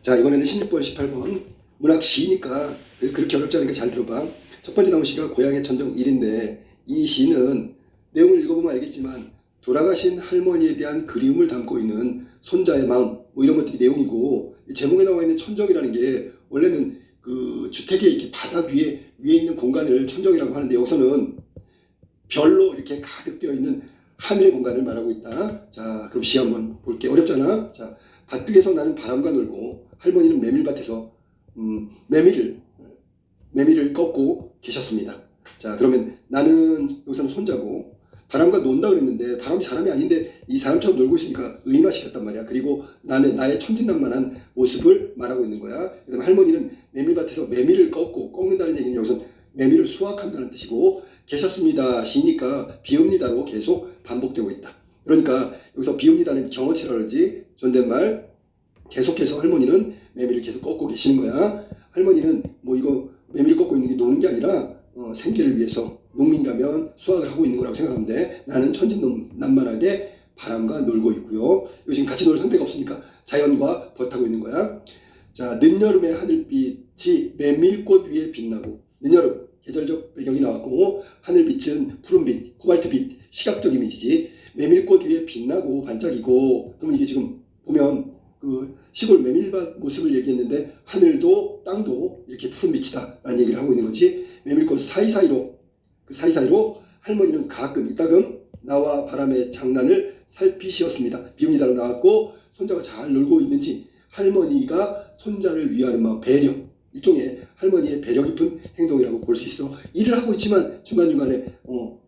자, 이번에는 16번, 18번 문학 시니까 그렇게 어렵지 않으니까 잘 들어봐. 첫 번째 나온 시가 고향의 천정 1인데 이 시는 내용을 읽어보면 알겠지만 돌아가신 할머니에 대한 그리움을 담고 있는 손자의 마음 뭐 이런 것들이 내용이고, 제목에 나와 있는 천정이라는 게 원래는 그 주택의 이렇게 바닥 위에 있는 공간을 천정이라고 하는데, 여기서는 별로 이렇게 가득 되어 있는 하늘의 공간을 말하고 있다. 자, 그럼 시 한번 볼게. 어렵잖아. 자, 밭둑에서 나는 바람과 놀고 할머니는 메밀밭에서 메밀을 꺾고 계셨습니다. 자, 그러면 나는 여기서는 손자고 바람과 논다 그랬는데 바람이 사람이 아닌데 이 사람처럼 놀고 있으니까 의인화시켰단 말이야. 그리고 나의 천진난만한 모습을 말하고 있는 거야. 그 다음에 할머니는 메밀밭에서 메밀을 꺾는다는 얘기는 여기서 메밀을 수확한다는 뜻이고, 계셨습니다 시니까 비읍니다로 계속 반복되고 있다. 그러니까 여기서 비읍니다는 경어체라 그러지. 존댓말. 계속해서 할머니는 메밀을 계속 꺾고 계시는 거야. 할머니는 뭐 이거 메밀을 꺾고 있는 게 노는 게 아니라 생계를 위해서 농민이라면 수확을 하고 있는 거라고 생각하면 돼. 나는 천진난만하게 바람과 놀고 있고요. 여기 지금 같이 놀 상대가 없으니까 자연과 벗하고 있는 거야. 자, 늦여름의 하늘빛이 메밀꽃 위에 빛나고, 늦여름 계절적 배경이 나왔고, 하늘빛은 푸른빛, 코발트빛, 시각적 이미지지. 메밀꽃 위에 빛나고 반짝이고, 그러면 이게 지금 보면 그 시골 메밀밭 모습을 얘기했는데 하늘도 땅도 이렇게 푸른빛이다 라는 얘기를 하고 있는 거지. 메밀꽃 사이사이로 할머니는 가끔 이따금 나와 바람의 장난을 살피시었습니다. 비읍니다로 나왔고, 손자가 잘 놀고 있는지 할머니가 손자를 위하는 마음, 배려, 일종의 할머니의 배려 깊은 행동이라고 볼 수 있어. 일을 하고 있지만 중간중간에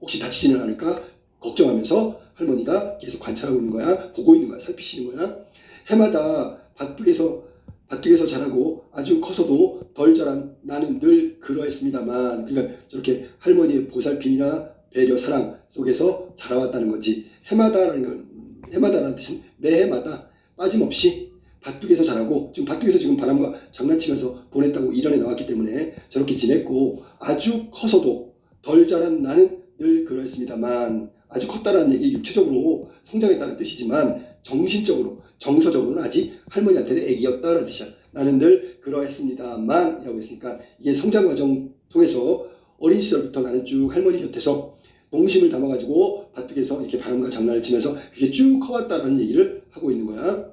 혹시 다치지는 않을까 걱정하면서 할머니가 계속 관찰하고 있는 거야. 보고 있는 거야. 살피시는 거야. 해마다 밭둑에서 자라고 아주 커서도 덜 자란 나는 늘 그러했습니다만, 그러니까 저렇게 할머니의 보살핌이나 배려, 사랑 속에서 자라왔다는 거지. 해마다라는 뜻은 매해마다 빠짐없이 밭둑에서 자라고, 지금 밭둑에서 지금 바람과 장난치면서 보냈다고 일연에 나왔기 때문에 저렇게 지냈고, 아주 커서도 덜 자란 나는 늘 그러했습니다만, 아주 컸다라는 얘기 육체적으로 성장했다는 뜻이지만 정신적으로 정서적으로는 아직 할머니한테는 애기였다라는 뜻이야. 나는 늘 그러했습니다만 이라고 했으니까 이게 성장 과정 통해서 어린 시절부터 나는 쭉 할머니 곁에서 농심을 담아가지고 밭둑에서 이렇게 바람과 장난을 치면서 그게 쭉 커왔다라는 얘기를 하고 있는 거야.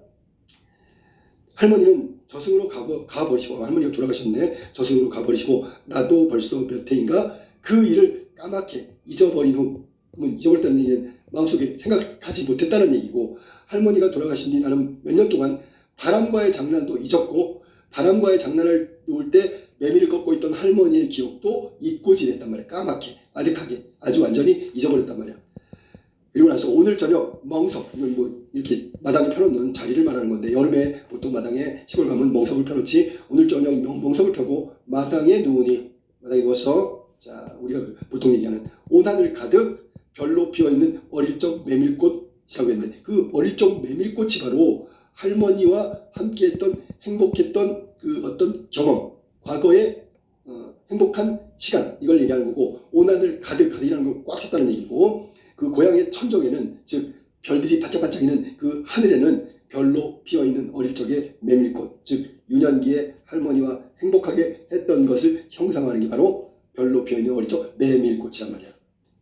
할머니는 저승으로 가버리시고, 할머니가 돌아가셨네. 저승으로 가버리시고 나도 벌써 몇 해인가 그 일을 까맣게 잊어버린 후, 잊어버렸다는 얘기는 마음속에 생각하지 못했다는 얘기고, 할머니가 돌아가신 뒤 나는 몇 년 동안 바람과의 장난도 잊었고, 바람과의 장난을 놓을 때 메밀을 꺾고 있던 할머니의 기억도 잊고 지냈단 말이야. 까맣게, 아득하게, 아주 완전히 잊어버렸단 말이야. 그리고 나서 오늘 저녁 멍석, 이건 뭐 이렇게 마당에 펴놓는 자리를 말하는 건데, 여름에 보통 마당에 시골 가면 멍석을 펴놓지. 오늘 저녁 멍석을 펴고 마당에 누워서, 자, 우리가 보통 얘기하는 온 하늘 가득 별로 피어있는 어릴 적 메밀꽃이라고 했는데, 그 어릴 적 메밀꽃이 바로 할머니와 함께했던 행복했던 그 어떤 경험, 과거의 행복한 시간, 이걸 얘기하는 거고, 온 하늘 가득이라는 걸 꽉 찼다는 얘기고, 그 고향의 천정에는, 즉 별들이 반짝반짝이는 그 하늘에는 별로 피어있는 어릴 적의 메밀꽃, 즉 유년기에 할머니와 행복하게 했던 것을 형상화하는 게 바로 별로 피어있는 어릴 적 메밀꽃이란 말이야.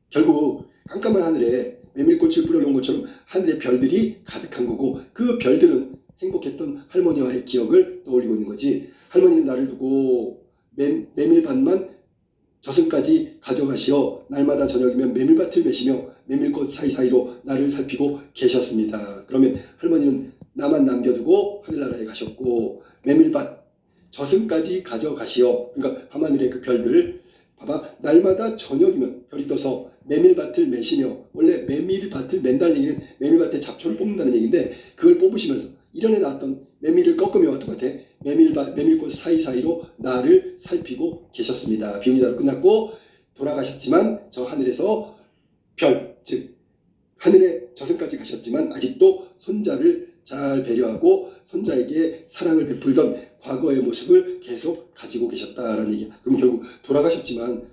결국 깜깜한 하늘에 메밀꽃을 뿌려놓은 것처럼 하늘에 별들이 가득한 거고, 그 별들은 행복했던 할머니와의 기억을 떠올리고 있는 거지. 할머니는 나를 두고 메밀밭만 저승까지 가져가시어 날마다 저녁이면 메밀밭을 메시며 메밀꽃 사이사이로 나를 살피고 계셨습니다. 그러면 할머니는 나만 남겨두고 하늘나라에 가셨고, 메밀밭 저승까지 가져가시어, 그러니까 밤하늘의 그 별들, 봐봐, 날마다 저녁이면 별이 떠서 메밀밭을 메시며, 원래 메밀밭을 맨다는 얘기는 메밀밭에 잡초를 뽑는다는 얘기인데, 그걸 뽑으시면서 이전에 나왔던 메밀을 꺾으며와 똑같아. 메밀꽃 사이사이로 나를 살피고 계셨습니다. 비읍니다로 끝났고, 돌아가셨지만 저 하늘에서 별, 즉 하늘에 저승까지 가셨지만 아직도 손자를 잘 배려하고 손자에게 사랑을 베풀던 과거의 모습을 계속 가지고 계셨다라는 얘기야. 그럼 결국 돌아가셨지만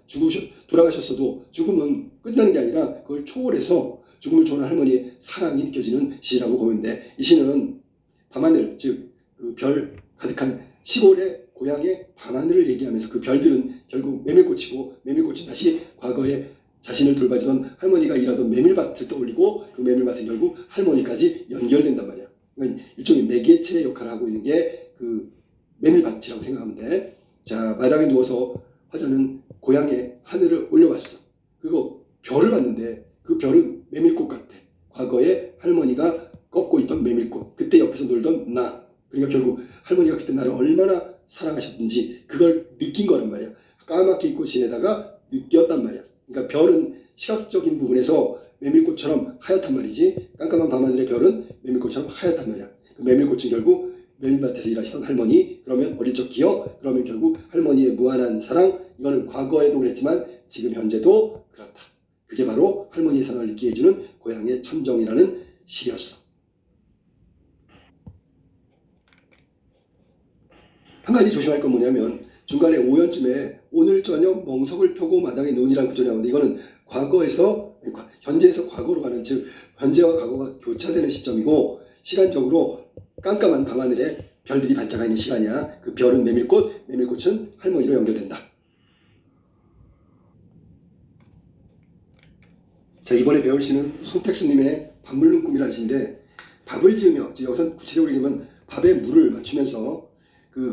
돌아가셨어도 죽음은 끝나는 게 아니라 그걸 초월해서 죽음을 초월한 할머니의 사랑이 느껴지는 시라고 보면 돼. 이 시는 밤하늘, 즉 그 별, 가득한 시골의 고향의 밤하늘을 얘기하면서 그 별들은 결국 메밀꽃이고 메밀꽃은 다시 과거에 자신을 돌봐주던 할머니가 일하던 메밀밭을 떠올리고 그 메밀밭은 결국 할머니까지 연결된단 말이야. 그러니까 일종의 매개체 역할을 하고 있는 게 그 메밀밭이라고 생각하면 돼. 자, 마당에 누워서 화자는 고향의 하늘을 올려봤어. 그리고 별을 봤는데 그 별은 메밀꽃 같아. 과거에 할머니가 꺾고 있던 메밀꽃, 그때 옆에서 놀던 나. 그러니까 결국 할머니가 그때 나를 얼마나 사랑하셨는지 그걸 느낀 거란 말이야. 까맣게 입고 지내다가 느꼈단 말이야. 그러니까 별은 시각적인 부분에서 메밀꽃처럼 하얗단 말이지. 깜깜한 밤하늘의 별은 메밀꽃처럼 하얗단 말이야. 그 메밀꽃은 결국 메밀밭에서 일하시던 할머니, 그러면 어릴 적 기억, 그러면 결국 할머니의 무한한 사랑. 이거는 과거에도 그랬지만 지금 현재도 그렇다. 그게 바로 할머니의 사랑을 느끼게 해주는 고향의 천정이라는 시였어. 한 가지 조심할 건 뭐냐면 중간에 오연쯤에 오늘 저녁 멍석을 펴고 마당에 눈이라는 구절이 나오는데 이거는 과거에서 현재에서 과거로 가는, 즉 현재와 과거가 교차되는 시점이고 시간적으로 깜깜한 밤하늘에 별들이 반짝아 있는 시간이야. 그 별은 메밀꽃, 메밀꽃은 할머니로 연결된다. 자, 이번에 배울 시는 손택수님의 밥물는 꿈이라는 시인데 밥을 지으며, 여기서 구체적으로 얘기하면 밥에 물을 맞추면서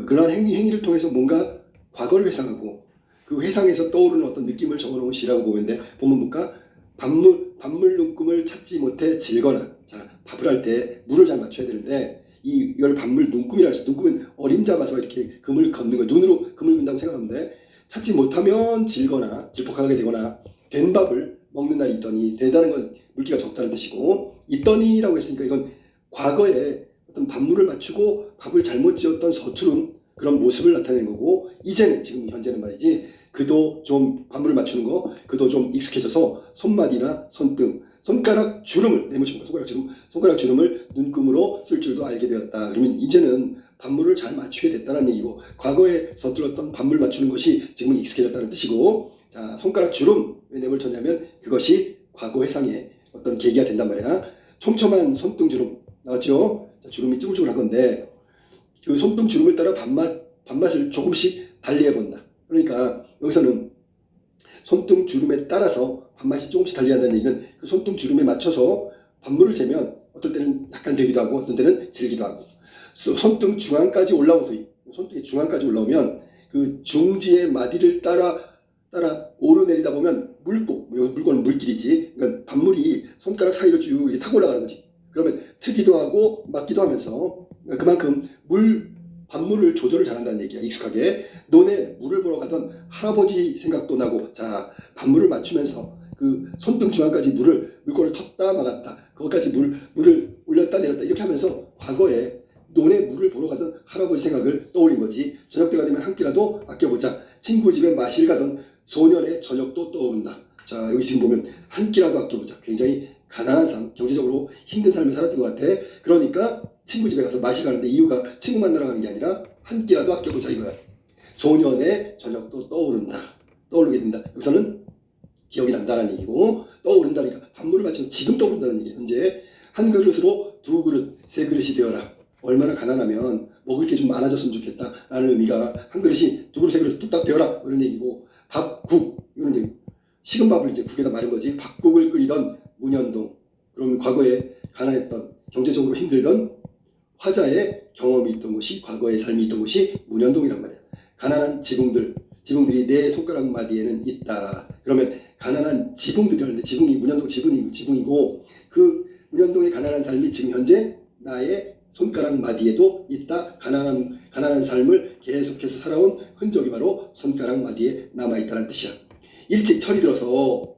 그러한 행위를 통해서 뭔가 과거를 회상하고 그 회상에서 떠오르는 어떤 느낌을 적어놓은 시라고 보면 돼. 보면 볼까? 밥물는 꿈을 찾지 못해 질거나. 자, 밥을 할 때 물을 잘 맞춰야 되는데 이걸 밥물 눈금이라 해서, 눈금은 어림잡 아서 이렇게 금을 걷는 거예요. 눈으로 금을 긋는다고 생각하면 돼. 찾지 못하면 질거나 질퍽하게 되거나 된 밥을 먹는 날이 있더니, 되다는 건 물기가 적다는 뜻이고, 있더니라고 했으니까 이건 과거에 어떤 밥물을 맞추고 밥을 잘못 지었던 서투른 그런 모습을 나타내는 거고, 이제는, 지금 현재는 말이지, 그도 좀 밥물을 맞추는 거, 그도 좀 익숙해져서 손마디나 손등, 손가락 주름을 내묻힌 거, 손가락 주름을 눈금으로 쓸 줄도 알게 되었다. 그러면 이제는 밥물을 잘 맞추게 됐다는 얘기고, 과거에 서툴렀던 밥물 맞추는 것이 지금은 익숙해졌다는 뜻이고, 자, 손가락 주름 왜 내몰쳤냐면 그것이 과거 회상의 어떤 계기가 된단 말이야. 촘촘한 손등 주름 나왔죠? 자, 주름이 쭈글쭈글한 건데 그 손등 주름을 따라 밥맛을 조금씩 달리해 본다. 그러니까 여기서는 손등 주름에 따라서 밥맛이 조금씩 달리한다는 얘기는 그 손등 주름에 맞춰서 밥물을 재면 어떨 때는 약간 되기도 하고 어떤 때는 질기도 하고, 손등 중앙까지 올라오서 손등의 중앙까지 올라오면 그 중지의 마디를 따라 오르내리다 보면 물고는 물길이지. 그러니까 밥물이 손가락 사이로 쭉 이렇게 타고 올라가는 거지. 그러면 트기도 하고 막기도 하면서 그만큼 밥물을 조절을 잘한다는 얘기야. 익숙하게 논에 물을 보러 가던 할아버지 생각도 나고, 자, 밥물을 맞추면서 그 손등 중앙까지 물꼬를 텄다 막았다, 그것까지 물을 올렸다 내렸다 이렇게 하면서 과거에 논에 물을 보러 가던 할아버지 생각을 떠올린 거지. 저녁 때가 되면 한 끼라도 아껴보자. 친구 집에 마실 가던 소년의 저녁도 떠오른다. 자, 여기 지금 보면 한 끼라도 아껴보자. 굉장히 가난한 삶, 경제적으로 힘든 삶을 살았던 것 같아. 그러니까 친구 집에 가서 마실 가는데 이유가 친구 만나러 가는 게 아니라 한 끼라도 아껴보자 이거야. 소년의 저녁도 떠오르게 된다. 여기서는 기억이 난다는 얘기고, 떠오른다니까 밥물을 맞추면 지금 떠오른다는 얘기야. 현재 한 그릇으로 두 그릇, 세 그릇이 되어라. 얼마나 가난하면 먹을 게 좀 많아졌으면 좋겠다 라는 의미가, 한 그릇이 두 그릇, 세 그릇 뚝딱 되어라 이런 얘기고, 국, 이거는 이제 식은 밥을 이제 국에다 마른 거지. 밥국을 끓이던 문현동, 그러면 과거에 가난했던, 경제적으로 힘들던 화자의 경험이 있던 곳이, 과거의 삶이 있던 곳이 문현동이란 말이야. 가난한 지붕들이 내 손가락 마디에는 있다. 그러면 가난한 지붕들이라는데, 지붕이 문현동 지붕이고 그 문현동의 가난한 삶이 지금 현재 나의 손가락 마디에도 있다. 가난한 삶을 계속해서 살아온 흔적이 바로 손가락 마디에 남아있다는 뜻이야. 일찍 철이 들어서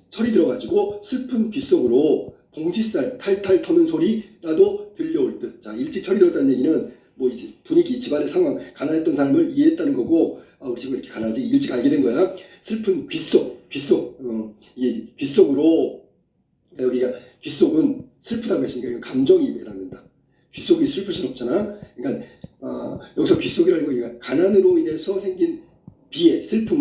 철이 들어가지고 슬픈 귓속으로 봉지살 탈탈 터는 소리라도 들려올 듯. 자, 일찍 철이 들었다는 얘기는 뭐 이제 분위기, 집안의 상황, 가난했던 삶을 이해했다는 거고, 우리 집은 이렇게 가난하지, 일찍 알게 된 거야. 슬픈 이 귓속으로, 여기가 귓속은 슬프다고 했으니까 이건 감정이입에 해당된다. 귓속이 슬플 순 없잖아. 그러니까 여기서 귓속이라는 거, 가난으로 인해서 생긴 슬픈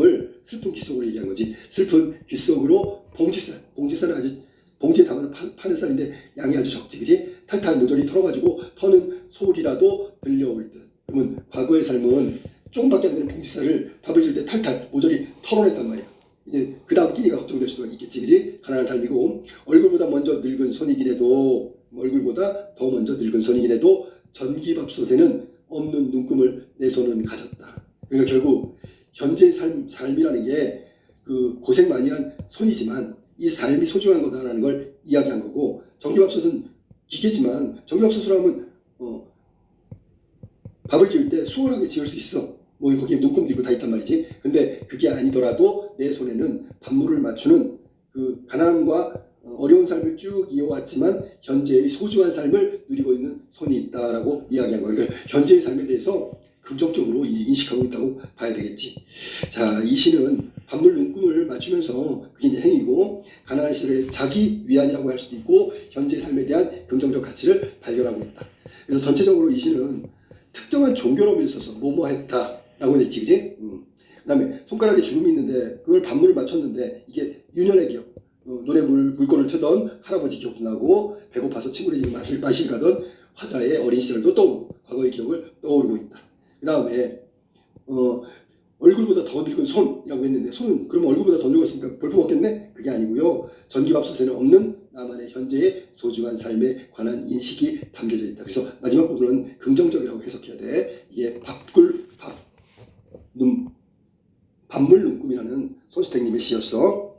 귓속으로 얘기한 거지. 슬픈 귓속으로 봉지살은 아주 봉지에 담아서 파는 쌀인데 양이 아주 적지, 그지? 탈탈 모조리 털어가지고 터는 소리라도 들려올 듯. 그러면 과거의 삶은 조금밖에 안 되는 봉지쌀을 밥을 줄 때 탈탈 모조리 털어냈단 말이야. 이제 그 다음 끼니가 걱정될 수가 있겠지, 그지? 가난한 삶이고, 얼굴보다 먼저 늙은 손이기래도, 얼굴보다 더 먼저 늙은 손이기래도 전기밥솥에는 없는 눈금을 내 손은 가졌다. 그러니까 결국 현재의 삶이라는 게 그 고생 많이 한 손이지만 이 삶이 소중한 거다라는 걸 이야기한 거고, 전기밥솥은 기계지만 전기밥솥으로 하면 밥을 지을 때 수월하게 지을 수 있어. 뭐 거기에 눈금도 있고 다 있단 말이지. 근데 그게 아니더라도 내 손에는 밥물을 맞추는 그 가난함과 어려운 삶을 쭉 이어왔지만 현재의 소중한 삶을 누리고 있는 손이 있다라고 이야기한 거예요. 그러니까 현재의 삶에 대해서 긍정적으로 인식하고 있다고 봐야 되겠지. 자, 이 시는 밥물 눈금을 맞추면서 그게 이제 행위고, 가난한 시절의 자기 위안이라고 할 수도 있고 현재의 삶에 대한 긍정적 가치를 발견하고 있다. 그래서 전체적으로 이 시는 특정한 종교로 있어서 뭐뭐 했다라고 했지, 그지? 그 다음에 손가락에 주름이 있는데 그걸 밥물을 맞췄는데 이게 유년의 기억, 노래 물건을 트던 할아버지 기억도 나고, 배고파서 친구네 집에 마실 가던 화자의 어린 시절도 떠오르고 과거의 기억을 떠오르고 있다. 그 다음에 얼굴보다 더 늙은 손이라고 했는데, 손은 그러면 얼굴보다 더 늙었으니까 볼품 없겠네? 그게 아니고요. 전기밥솥에는 없는 나만의 현재의 소중한 삶에 관한 인식이 담겨져 있다. 그래서 마지막 부분은 긍정적이라고 해석해야 돼. 이게 밥물 눈금이라는 손수택님의 시였어.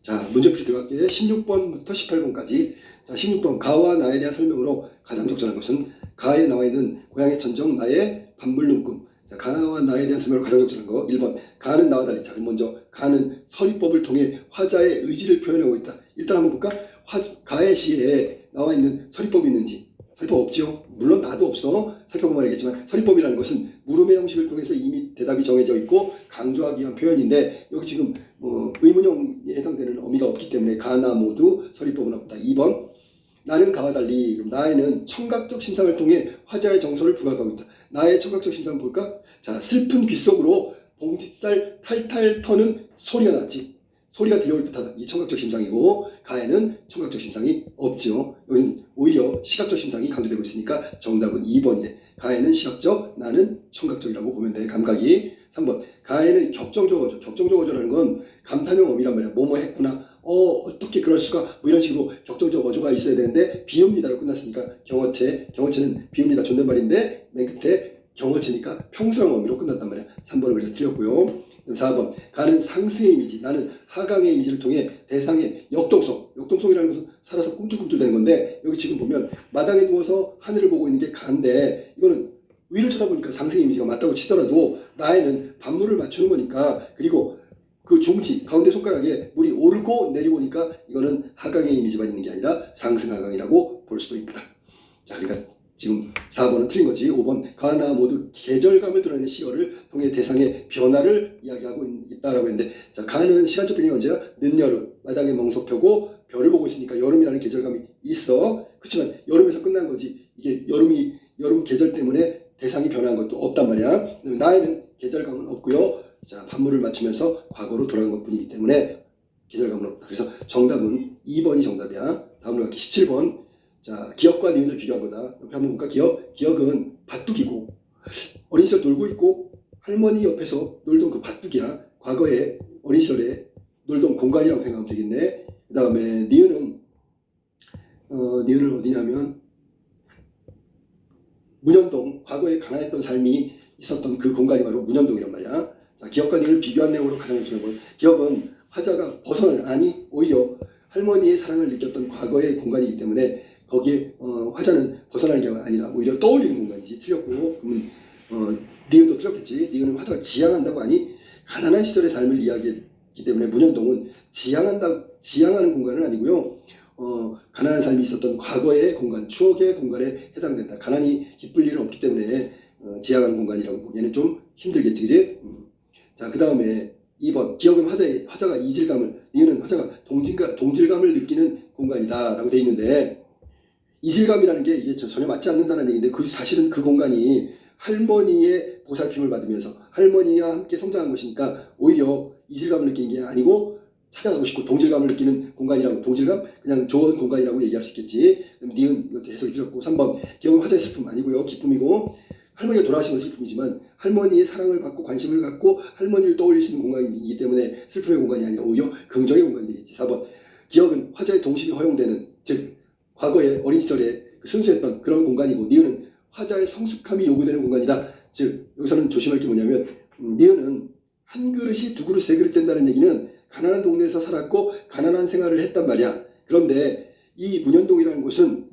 자, 문제풀이 들어갈게. 16번부터 18번까지. 자, 16번. 가와 나에 대한 설명으로 가장 적절한 것은 가에 나와 있는 고향의 천정 나의 밥물 눈금. 자, 가와 나에 대한 설명으로 가장 적절한 거. 1번. 가는 나와 달리. 자, 그럼 먼저 가는 서리법을 통해 화자의 의지를 표현하고 있다. 일단 한번 볼까? 가의 시에 나와 있는 서리법이 있는지. 서리법 없지요? 물론 나도 없어. 살펴보면 알겠지만 서리법이라는 것은 물음의 형식을 통해서 이미 대답이 정해져 있고 강조하기 위한 표현인데, 여기 지금 의문형에 해당되는 어미가 없기 때문에 가나 모두 서리법은 없다. 2번. 나는 가와 달리. 그럼 나에는 청각적 심상을 통해 화자의 정서를 부각하고 있다. 나의 청각적 심상은 뭘까? 자, 슬픈 귓속으로 봉지쌀 탈탈 터는 소리가 났지. 소리가 들려올 듯하다. 이 청각적 심상이고, 가에는 청각적 심상이 없죠. 여기는 오히려 시각적 심상이 강조되고 있으니까 정답은 2번이래. 가에는 시각적, 나는 청각적이라고 보면 돼. 감각이. 3번. 가에는 격정적 어조. 격정적 어조라는 건 감탄형 어미란 말이야. 뭐뭐 했구나. 어떻게 그럴 수가. 뭐 이런 식으로 격정적 어조가 있어야 되는데 비읍니다로 끝났으니까 경어체. 경어체는 비읍니다 존댓말인데 맨 끝에 경어체니까 평소형 어미로 끝났단 말이야. 3번은 그래서 틀렸고요. 4번. 가는 상승의 이미지, 나는 하강의 이미지를 통해 대상의 역동성. 역동성이라는 것은 살아서 꿈틀꿈틀 되는 건데, 여기 지금 보면 마당에 누워서 하늘을 보고 있는 게 가인데, 이거는 위를 쳐다보니까 상승의 이미지가 맞다고 치더라도 나에는 밥물을 맞추는 거니까, 그리고 그 중지 가운데 손가락에 물이 오르고 내려오니까 이거는 하강의 이미지만 있는 게 아니라 상승 하강이라고 볼 수도 있다. 자, 그러니까 지금 4번은 틀린 거지. 5번. 가나 모두 계절감을 드러내는 시어를 통해 대상의 변화를 이야기하고 있다라고 했는데, 자, 가는 시간적 배경이 언제야? 늦여름. 마당에 멍석 펴고 별을 보고 있으니까 여름이라는 계절감이 있어. 그렇지만 여름에서 끝난 거지. 이게 여름 계절 때문에 대상이 변한 것도 없단 말이야. 나에는 계절감은 없고요. 자, 밥물을 맞추면서 과거로 돌아간 것뿐이기 때문에 계절감은 없다. 그래서 정답은 2번이 정답이야. 다음으로 갈게. 17번. 자, 기억과 니은을 비교한 거다. 옆에 한번 볼까? 기억은 밭둑이고, 어린 시절 놀고 있고 할머니 옆에서 놀던 그 밭둑이야. 과거에 어린 시절에 놀던 공간이라고 생각하면 되겠네. 그 다음에 니은은 어디냐면 문현동, 과거에 가난했던 삶이 있었던 그 공간이 바로 문현동이란 말이야. 자, 기억과 니은을 비교한 내용으로 가장 중요한 건, 기억은 화자가 오히려 할머니의 사랑을 느꼈던 과거의 공간이기 때문에 거기에 화자는 벗어나는 게 아니라 오히려 떠올리는 공간이지. 틀렸고, 그러면 니은도 틀렸겠지. 니은은 화자가 지향한다고 하니 가난한 시절의 삶을 이야기했기 때문에 문현동은 지향하는 공간은 아니고요. 가난한 삶이 있었던 과거의 공간, 추억의 공간에 해당된다. 가난이 기쁠 일은 없기 때문에 지향하는 공간이라고 보기에는 좀 힘들겠지, 그지? 자, 그 다음에 2번. 기억은 화자가 이질감을, 니은은 화자가 동질감을 느끼는 공간이다 라고 돼 있는데, 이질감이라는 게 이게 전혀 맞지 않는다는 얘기인데, 사실은 그 공간이 할머니의 보살핌을 받으면서 할머니와 함께 성장한 것이니까 오히려 이질감을 느끼는 게 아니고 찾아가고 싶고 동질감을 느끼는 공간이라고, 동질감? 그냥 좋은 공간이라고 얘기할 수 있겠지. 니은 이것도 해석이 틀렸고, 3번 기억은 화자의 슬픔 아니고요, 기쁨이고, 할머니가 돌아가신 건 슬픔이지만 할머니의 사랑을 받고 관심을 갖고 할머니를 떠올릴 수 있는 공간이기 때문에 슬픔의 공간이 아니라 오히려 긍정의 공간이 되겠지. 4번 기억은 화자의 동심이 허용되는, 즉 과거의 어린 시절에 순수했던 그런 공간이고, 니은은 화자의 성숙함이 요구되는 공간이다. 즉 여기서는 조심할 게 뭐냐면, 니은은 한 그릇이 두 그릇 세 그릇 된다는 얘기는 가난한 동네에서 살았고 가난한 생활을 했단 말이야. 그런데 이 문현동이라는 곳은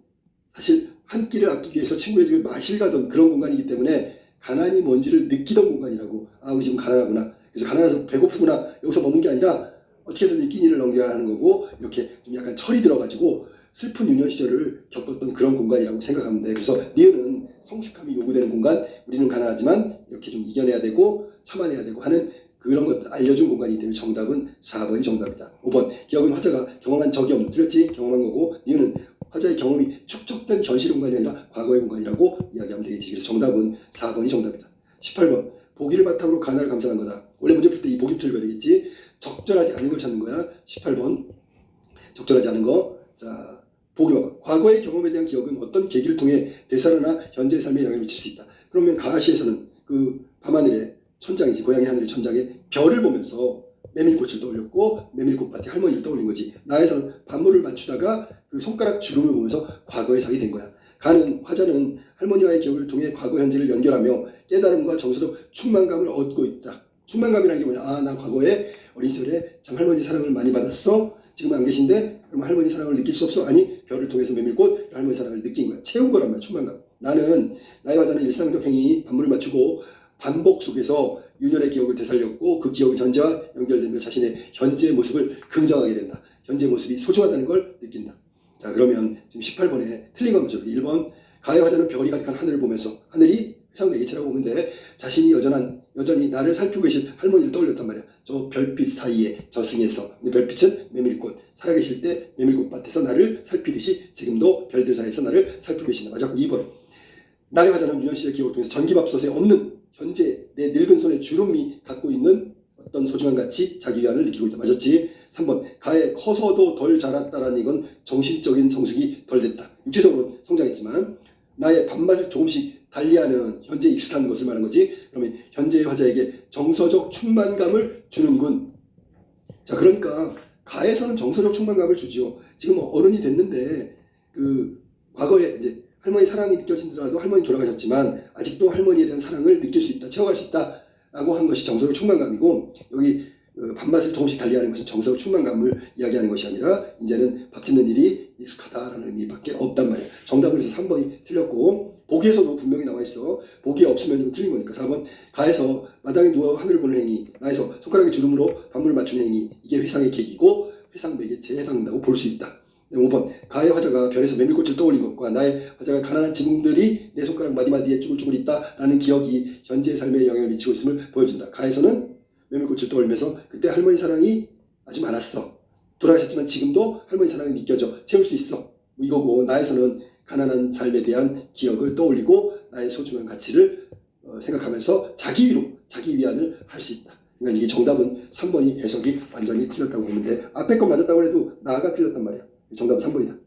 사실 한 끼를 아끼기 위해서 친구네 집에 마실 가던 그런 공간이기 때문에 가난이 뭔지를 느끼던 공간이라고. 아, 우리 지금 가난하구나, 그래서 가난해서 배고프구나, 여기서 머문 게 아니라 어떻게 해서든 끼니를 넘겨야 하는 거고, 이렇게 좀 약간 철이 들어가지고 슬픈 유년 시절을 겪었던 그런 공간이라고 생각하면 돼. 그래서 니은은 성숙함이 요구되는 공간, 우리는 가난하지만 이렇게 좀 이겨내야 되고 참아내야 되고 하는 그런 것들 알려준 공간이기 때문에 정답은 4번이 정답이다. 5번 기억은 화자가 경험한 적이 없는, 틀렸지? 경험한 거고, 니은은 화자의 경험이 축적된 현실 공간이 아니라 과거의 공간이라고 이야기하면 되겠지. 그래서 정답은 4번이 정답이다. 18번 보기를 바탕으로 가나를 감상한 거다. 원래 문제 풀 때 이 보기부터 읽어야 되겠지. 적절하지 않은 걸 찾는 거야. 18번 적절하지 않은 거. 자, 보기 봐봐. 과거의 경험에 대한 기억은 어떤 계기를 통해 대사나 현재의 삶에 영향을 미칠 수 있다. 그러면 가시에서는 그 밤하늘에 천장이지, 고향의 하늘의 천장에 별을 보면서 메밀꽃을 떠올렸고 메밀꽃밭에 할머니를 떠올린 거지. 나에서는 반물을 맞추다가 그 손가락 주름을 보면서 과거의 상이 된 거야. 가는 화자는 할머니와의 기억을 통해 과거 현재를 연결하며 깨달음과 정서적 충만감을 얻고 있다. 충만감이라는 게 뭐냐? 아, 나 과거에 어린 시절에 참 할머니 사랑을 많이 받았어. 지금 안 계신데 그럼 할머니 사랑을 느낄 수 없어? 아니, 별을 통해서 메밀꽃, 할머니 사랑을 느낀 거야. 채운 거란 말이야, 충만감. 나는 나의 화자는 일상적 행위, 반물을 맞추고 반복 속에서 유년의 기억을 되살렸고 그 기억은 현재와 연결되며 자신의 현재의 모습을 긍정하게 된다. 현재의 모습이 소중하다는 걸 느낀다. 자, 그러면 지금 18번에 틀린 건 뭐죠? 1번 가의 화자는 별이 가득한 하늘을 보면서, 하늘이 회상 매개체라고 보면 돼. 자신이 여전히 나를 살피고 계신 할머니를 떠올렸단 말이야. 저 별빛 사이에 저승에서. 근데 별빛은 메밀꽃, 살아계실 때 메밀꽃밭에서 나를 살피듯이 지금도 별들 사이에서 나를 살피고 계신다. 맞았고, 2번 나의 화자는 유년시의 기억을 통해서 전기밥솥에 없는 현재 내 늙은 손에 주름이 갖고 있는 어떤 소중한 가치, 자기 위안을 느끼고 있다. 맞았지? 3번 가에 커서도 덜 자랐다라는 이건 정신적인 성숙이 덜 됐다. 육체적으로 성장했지만 나의 밥맛을 조금씩 달리하는 현재에 익숙한 것을 말하는 거지. 그러면 현재의 화자에게 정서적 충만감을 주는군. 자, 그러니까 가에서는 정서적 충만감을 주지요. 지금 어른이 됐는데 그 과거에 이제 할머니 사랑이 느껴진더라도 할머니 돌아가셨지만 아직도 할머니에 대한 사랑을 느낄 수 있다, 채워갈 수 있다 라고 한 것이 정서적 충만감이고, 여기 밥맛을 조금씩 달리하는 것은 정서적 충만감을 이야기하는 것이 아니라 이제는 밥 짓는 일이 익숙하다라는 의미밖에 없단 말이야. 정답은 그래서 3번이 틀렸고, 보기에서도 분명히 나와 있어. 보기에 없으면 이거 틀린 거니까. 4번 가에서 마당에 누워 하늘을 보는 행위, 나에서 손가락의 주름으로 반물을 맞추는 행위, 이게 회상의 계기고 회상 매개체에 해당한다고 볼 수 있다. 5번 가의 화자가 별에서 메밀꽃을 떠올린 것과 나의 화자가 가난한 지붕들이 내 손가락 마디마디에 쭈글쭈글 있다라는 기억이 현재의 삶에 영향을 미치고 있음을 보여준다. 가에서는 메밀꽃을 떠올리면서 그때 할머니 사랑이 아주 많았어. 돌아가셨지만 지금도 할머니 사랑이 느껴져. 채울 수 있어. 뭐 이거고, 나에서는 가난한 삶에 대한 기억을 떠올리고 나의 소중한 가치를 생각하면서 자기 위로, 자기 위안을 할 수 있다. 그러니까 이게 정답은 3번이 해석이 완전히 틀렸다고 보는데, 앞에 거 맞았다고 해도 나가 틀렸단 말이야. 정답은 3번이다.